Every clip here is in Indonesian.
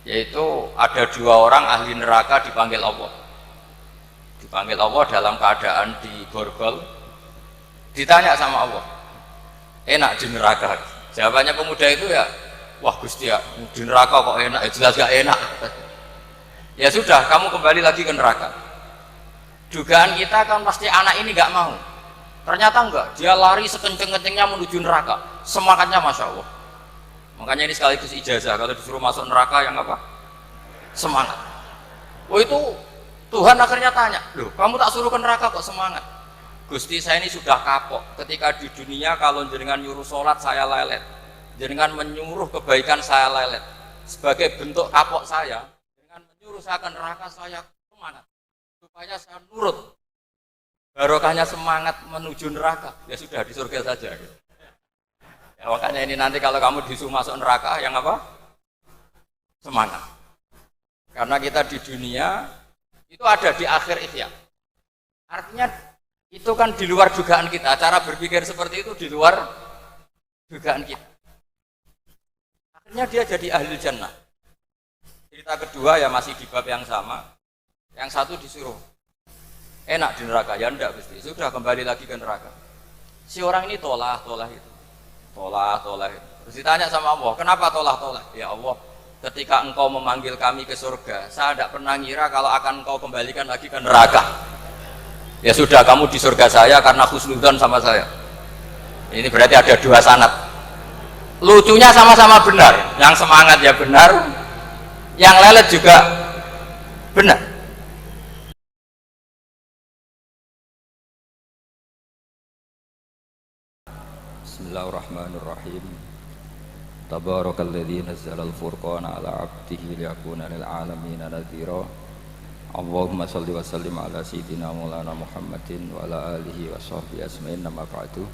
yaitu ada dua orang ahli neraka dipanggil Allah. Dipanggil Allah dalam keadaan di borgol, ditanya sama Allah, enak di neraka? Jawabannya pemuda itu ya, wah Gusti ya, di neraka kok enak? Ya jelas gak enak. Ya sudah, kamu kembali lagi ke neraka. Dugaan kita kan pasti anak ini gak mau. Ternyata enggak, dia lari sekenceng-kencengnya menuju neraka. Semangatnya Masya Allah. Makanya ini sekaligus ijazah, kalau disuruh masuk neraka yang apa? Semangat. Oh itu Tuhan akhirnya tanya, loh kamu tak suruh ke neraka kok semangat? Gusti saya ini sudah kapok, ketika di dunia kalau jenengan nyuruh sholat saya lelet, jenengan menyuruh kebaikan saya lelet. Sebagai bentuk kapok saya, jenengan menyuruh saya ke neraka saya semangat, supaya saya nurut. Barokahnya semangat menuju neraka, ya sudah di surga saja. Ya, makanya ini nanti kalau kamu disuruh masuk neraka yang apa? Semangat. Karena kita di dunia itu ada di akhir ikhya. Artinya itu kan di luar dugaan kita. Cara berpikir seperti itu di luar dugaan kita. Akhirnya dia jadi ahli jannah. Cerita kedua ya masih di bab yang sama. Yang satu disuruh enak di neraka, ya enggak Gusti. Sudah kembali lagi ke neraka. Si orang ini tolah itu. Tolah itu. Terus ditanya sama Allah, kenapa tolah? Ya Allah, ketika engkau memanggil kami ke surga, saya tidak pernah ngira kalau akan engkau kembalikan lagi ke neraka. Ya sudah, kamu di surga saya karena husnudzon sama saya. Ini berarti ada dua sanad. Lucunya sama-sama benar. Yang semangat ya benar, yang lelet juga benar. Bismillahirrahmanirrahim. Tabarakalladzi nazzala al-furqana ala 'abdihi liyakuna lil 'alamin nadhira. Allahumma shalli wa sallim ala sayyidina Maulana Muhammadin wa ala alihi wa sahbihi ajmain. Nama ba'du.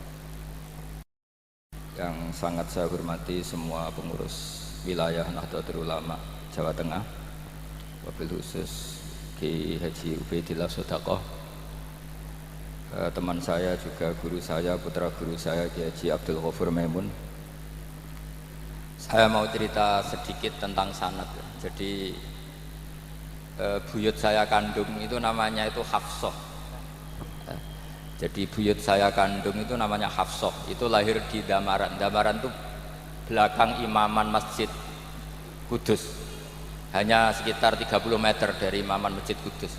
Yang sangat saya hormati semua pengurus wilayah Nahdlatul Ulama Jawa Tengah, wabil khusus Ki Haji Ubaidillah Sodaqoh, teman saya juga guru saya, putra guru saya Ki Haji Abdul Ghafur Maimun. Saya mau cerita sedikit tentang sanad. Jadi buyut saya kandung itu namanya itu Hafsah. Jadi buyut saya kandung itu namanya Hafsah. Itu lahir di Damaran. Damaran itu belakang imaman Masjid Kudus. Hanya sekitar 30 meter dari imaman Masjid Kudus.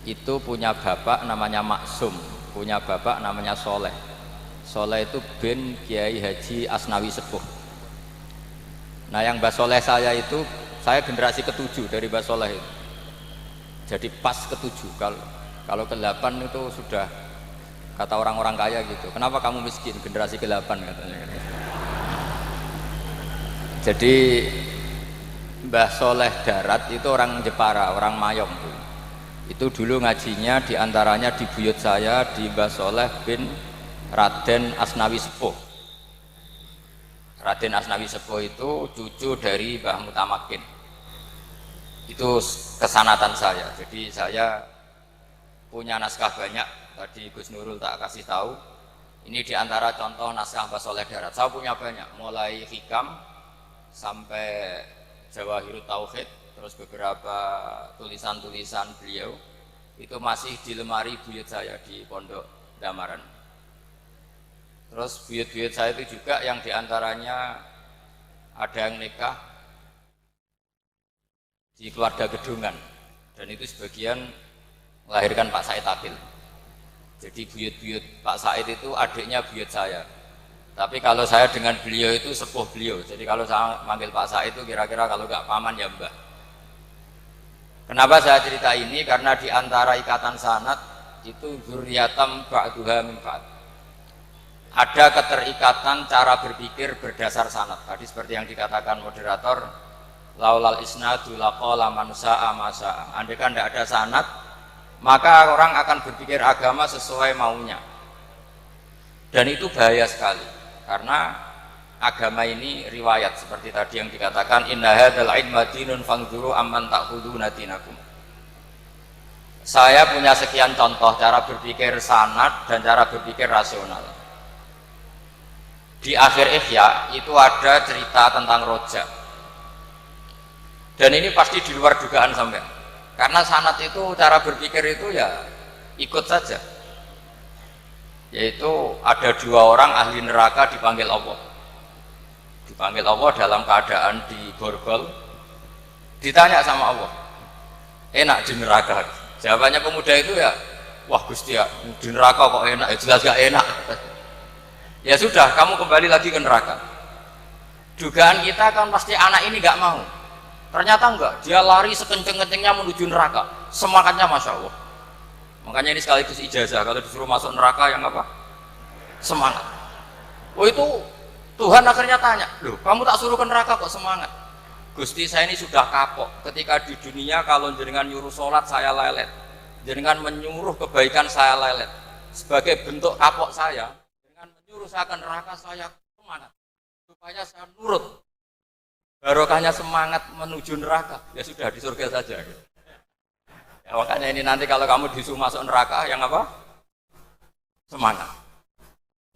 Itu punya bapak namanya Maksum, punya bapak namanya Soleh. Soleh itu bin Kiai Haji Asnawi Sepuh. Nah yang Mbah Soleh saya itu, saya generasi ke-7 dari Mbah Soleh itu. Jadi pas ke-7, kalau ke-8 itu sudah kata orang-orang kaya gitu. Kenapa kamu miskin? Generasi ke-8 katanya. Jadi Mbah Soleh Darat itu orang Jepara, orang Mayong tuh. Itu dulu ngajinya diantaranya di buyut saya di Mbah Soleh bin Raden Asnawi Sepuh. Raden Asnawi Sepuh itu cucu dari Mbah Mutamakin. Itu kesanatan saya. Jadi saya punya naskah banyak. Tadi Gus Nurul tak kasih tahu. Ini diantara contoh naskah Mbah Soleh Darat. Saya punya banyak, mulai Hikam sampai Jawahirut Tauhid, terus beberapa tulisan-tulisan beliau itu masih di lemari buyut saya di Pondok Damaran. Terus buyut-buyut saya itu juga yang diantaranya ada yang nikah di keluarga Gedungan, dan itu sebagian melahirkan Pak Said Akil. Jadi buyut-buyut Pak Said itu adiknya buyut saya. Tapi kalau saya dengan beliau itu sepuh beliau. Jadi kalau saya manggil Pak Said itu kira-kira kalau nggak paman ya mbah. Kenapa saya cerita ini? Karena di antara ikatan sanad itu dzurriyatam ba'duha min ba'd. Ada keterikatan cara berpikir berdasar sanad. Tadi seperti yang dikatakan moderator, laulal isnadu laqala man sa'a ma sa'a. Andai kan tidak ada sanad, maka orang akan berpikir agama sesuai maunya. Dan itu bahaya sekali. Karena agama ini riwayat seperti tadi yang dikatakan inna hadzal ilma dinun fanzuru amman ta'khuduna dinakum. Saya punya sekian contoh cara berpikir sanad dan cara berpikir rasional. Di akhir Ihya itu ada cerita tentang rojak. Dan ini pasti di luar dugaan sampai. Karena sanad itu cara berpikir itu ya ikut saja. Yaitu ada dua orang ahli neraka dipanggil Allah. Dipanggil Allah dalam keadaan di borgol. Ditanya sama Allah, enak di neraka? Jawabannya pemuda itu ya, wah Gusti ya, di neraka kok enak? Ya jelas gak enak. Ya sudah, kamu kembali lagi ke neraka. Dugaan kita kan pasti anak ini gak mau. Ternyata enggak, dia lari sekenceng-kencengnya menuju neraka. Semangatnya Masya Allah. Makanya ini sekaligus ijazah, kalau disuruh masuk neraka yang apa? Semangat. Oh itu Tuhan akhirnya tanya, loh kamu tak suruh ke neraka kok semangat? Gusti saya ini sudah kapok, ketika di dunia kalau jenengan nyuruh sholat saya lelet, jenengan menyuruh kebaikan saya lelet. Sebagai bentuk kapok saya, jenengan menyuruh saya ke neraka saya semangat, supaya saya nurut. Barokahnya semangat menuju neraka, ya sudah di surga saja. Ya, makanya ini nanti kalau kamu disuruh masuk neraka yang apa? Semangat.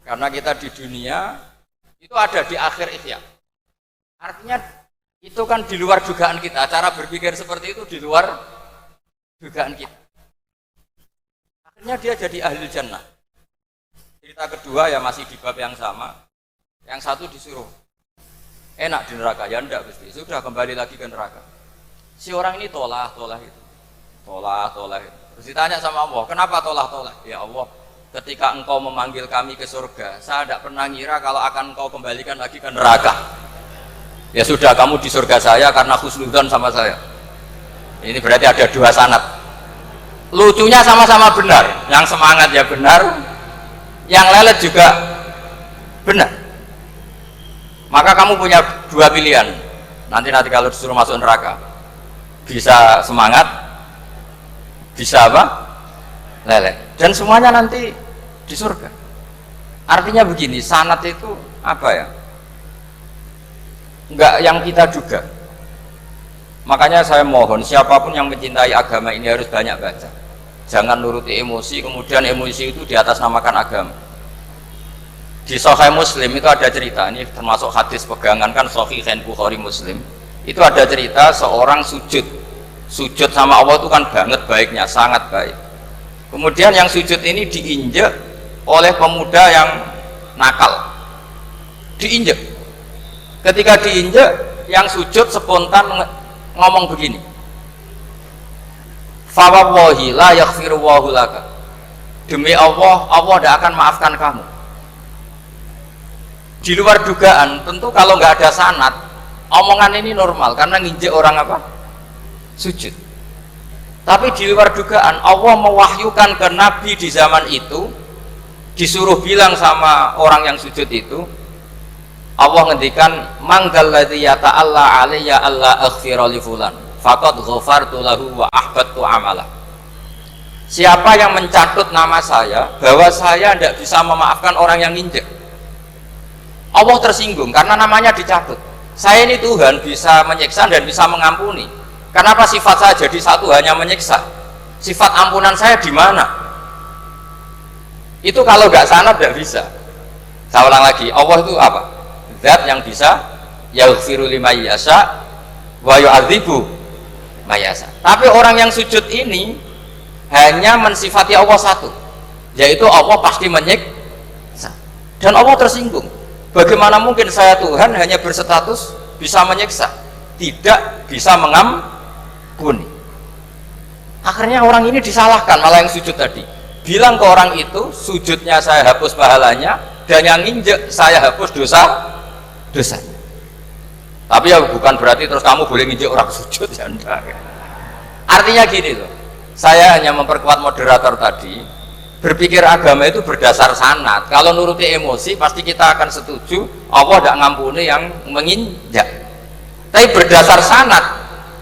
Karena kita di dunia itu ada di akhir ikhya. Artinya itu kan di luar dugaan kita, cara berpikir seperti itu di luar dugaan kita. Akhirnya dia jadi ahli jannah. Cerita kedua ya masih di bab yang sama. Yang satu disuruh enak di neraka, ya enggak Gusti, sudah kembali lagi ke neraka. Si orang ini tolak itu. Terus ditanya sama Allah, kenapa tolak? Ya Allah, ketika engkau memanggil kami ke surga, saya tidak pernah ngira kalau akan engkau kembalikan lagi ke neraka. Ya sudah, kamu di surga saya karena husnudzon sama saya. Ini berarti ada dua sanad. Lucunya sama-sama benar. Yang semangat ya benar, yang lelet juga benar. Maka kamu punya dua pilihan. Nanti kalau disuruh masuk neraka, bisa semangat, bisa apa? Lelet. Dan semuanya nanti di surga. Artinya begini, sanad itu apa ya? Enggak yang kita duga. Makanya saya mohon siapapun yang mencintai agama ini harus banyak baca. Jangan nuruti emosi, kemudian emosi itu di atas namakan agama. Di Sahih Muslim itu ada cerita, ini termasuk hadis pegangan kan Sahih Bukhari Muslim. Itu ada cerita seorang sujud sama Allah itu kan banget baiknya, sangat baik. Kemudian yang sujud ini diinjek oleh pemuda yang nakal. Diinjek. Ketika diinjek, yang sujud spontan ngomong begini, fa wallahi la yaghfiru Allahu laka. Demi Allah, Allah tidak akan maafkan kamu. Di luar dugaan, tentu kalau nggak ada sanad, omongan ini normal karena nginjek orang apa? Sujud. Tapi di luar dugaan, Allah mewahyukan ke Nabi di zaman itu, disuruh bilang sama orang yang sujud itu, Allah ngendikan manggal ladzi yata'alla alayya alla aghfira li fulan faqad ghafartu lahu wa ahbattu amala. Siapa yang mencatut nama saya bahwa saya tidak bisa memaafkan orang yang nginjek, Allah tersinggung karena namanya dicatut. Saya ini Tuhan bisa menyiksa dan bisa mengampuni. Kenapa sifat saya jadi satu hanya menyiksa? Sifat ampunan saya di mana? Itu kalau nggak sanad tidak bisa. Saya ulang lagi, Allah itu apa? Zat yang bisa yaghfiru liman yasha wa yu'adzibu may yasha. Tapi orang yang sujud ini hanya mensifati Allah satu, yaitu Allah pasti menyiksa. Dan Allah tersinggung. Bagaimana mungkin saya Tuhan hanya berstatus bisa menyiksa, tidak bisa mengampuni? Akhirnya orang ini disalahkan, malah yang sujud tadi bilang ke orang itu, sujudnya saya hapus pahalanya, dan yang nginjek saya hapus dosanya. Tapi ya bukan berarti terus kamu boleh nginjek orang sujud, ya enggak. Artinya gini loh, saya hanya memperkuat moderator tadi, berpikir agama itu berdasar sanad. Kalau nuruti emosi pasti kita akan setuju Allah tidak ngampuni yang menginjak. Tapi berdasar sanad,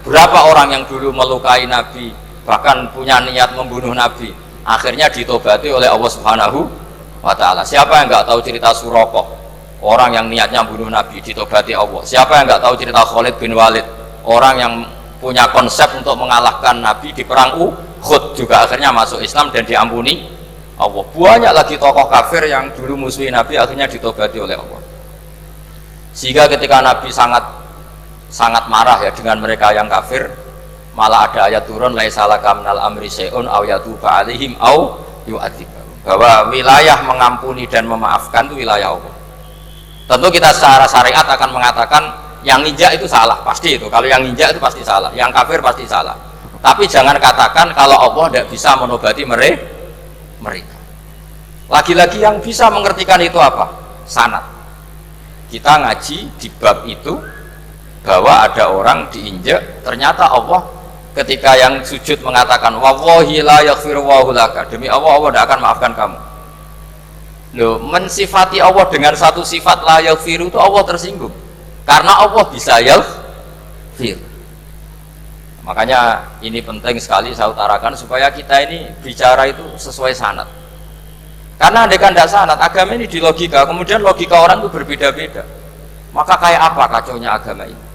berapa orang yang dulu melukai Nabi, bahkan punya niat membunuh Nabi, akhirnya ditobati oleh Allah Subhanahu wa Ta'ala. Siapa yang nggak tahu cerita Suraqah, orang yang niatnya bunuh Nabi, ditobati Allah. Siapa yang nggak tahu cerita Khalid bin Walid, orang yang punya konsep untuk mengalahkan Nabi di perang Uhud, juga akhirnya masuk Islam dan diampuni Allah. Banyak lagi tokoh kafir yang dulu musuhi Nabi akhirnya ditobati oleh Allah. Sehingga ketika Nabi sangat sangat marah ya dengan mereka yang kafir, malah ada ayat turun laisa laka minal amri syai'un aw yatuba alaihim aw yu'adzibahum, bahwa wilayah mengampuni dan memaafkan itu wilayah Allah. Tentu kita secara syariat akan mengatakan yang injak itu salah, pasti itu. Kalau yang injak itu pasti salah, yang kafir pasti salah. Tapi jangan katakan kalau Allah tidak bisa menobati mereka. Lagi-lagi yang bisa mengertikan itu apa? Sanad. Kita ngaji di bab itu bahwa ada orang diinjak, ternyata Allah ketika yang sujud mengatakan wallahi la yaghfiru Allahu laka, demi Allah Allah tidak akan maafkan kamu. Loh, mensifati Allah dengan satu sifat la yaghfiru itu Allah tersinggung karena Allah bisa yaghfir. Makanya ini penting sekali saya utarakan supaya kita ini bicara itu sesuai sanad. Karena andaikan tidak sanad, agama ini di logika, kemudian logika orang itu berbeda-beda. Maka kayak apa kacaunya agama ini?